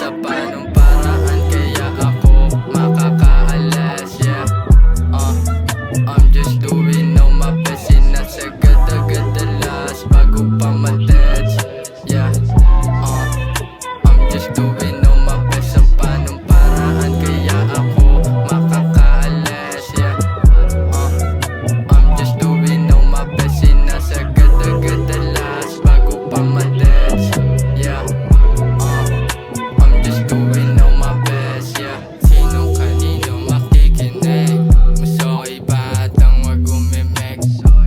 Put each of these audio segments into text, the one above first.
Sa panong paraan kaya ako makakaalas, yeah. I'm just doing all my best, sinasagad agad alas bago pa ma-deads, yeah. I'm just doing all my best. Sa panong paraan kaya ako makakaalas, yeah. I'm just doing all my best, sinasagad agad alas bago pa ma-deads, yeah. I'm just doing all my best, yeah. Sino kanino makikinig? Mas okay ba atang wag umimek?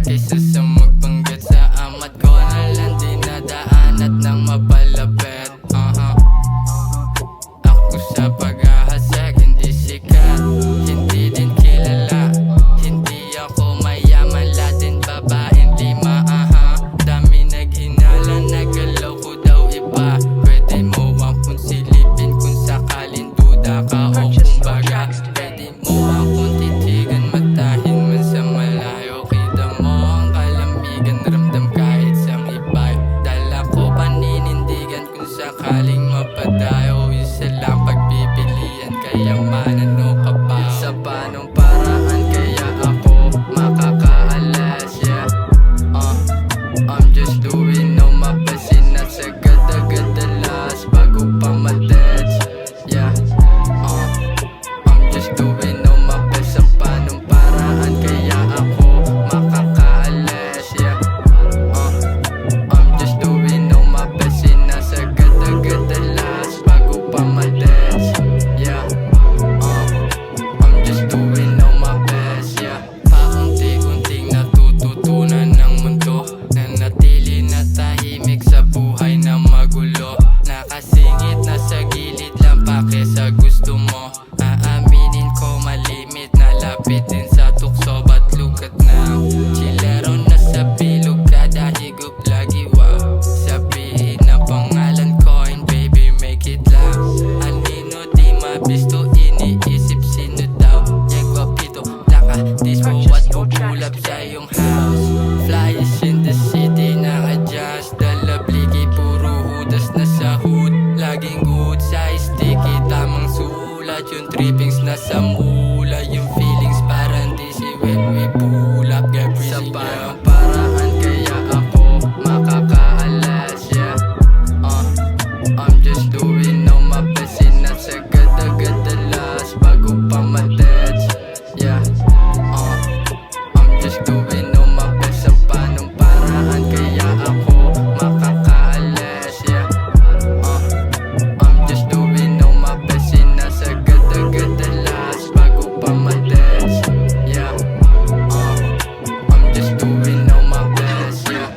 Kaysa sa magbanggit sa amat ko na lang dinadaan at nang mapalapit. Ako sa pag-ahasag, hindi sikat, hindi din kilala. Hindi ako mayaman, latin babaeng 5. Dami naghinala, nagalaw ko daw iba. Pwede mo akong silipin kung sakalin duda ka o kumbaga. Pwede mo akong titigan, matahin man sa malayo. Kita mo ang kalamigan, ramdam kahit sa ibay. Dala ko paninindigan kung sakaling mapadayo. Isa lang pagpipilian, kayamanan o kapaw. Sa panong paraan kaya ako makakaalas, yeah. I'm just doing all my best, sinasagad agad alas bago pa ma-deads, yeah. I'm just doing all my best. Sa panong paraan kaya ako makakaalas, yeah. I'm just doing all my best, sinasagad agad alas bago pa ma-deads, yeah. I'm just doing all my best, yeah. Paunti-unting natututunan ng mundo, nanatili na tahimik sa buhay na magulo. Nakasingit na sa gilid lang pake sa gusto mo. Aaminin ko malimit, nalapit din sa tukso. Ba't lukat na chilero na sa bilog, kada higop lagi wow. Sabihin na pangalan ko and baby make it loud. Anino di mabisto, iniisip sino daw. Yegwapito, naka-dispo at bubulab sa iyong house. Flyers in the city, naka-adjust. Dalabligi, puro hudas na sa hood. Laging good size, sticky, tamang sulat. Yung trippings nasa mula, yung feelings parang dizzy when we pull up. Get busy, sa parang paraan kaya ako makakaalas, yeah. I'm just doing all my best, sinasagad agad alas bago pa ma-deads, yeah. I'm just doing all my best. Sa panong paraan kaya ako makakaalas, yeah. I'm just doing all my best, sinasagad agad alas bago pa ma-deads, yeah. I'm just doing all my best, yeah.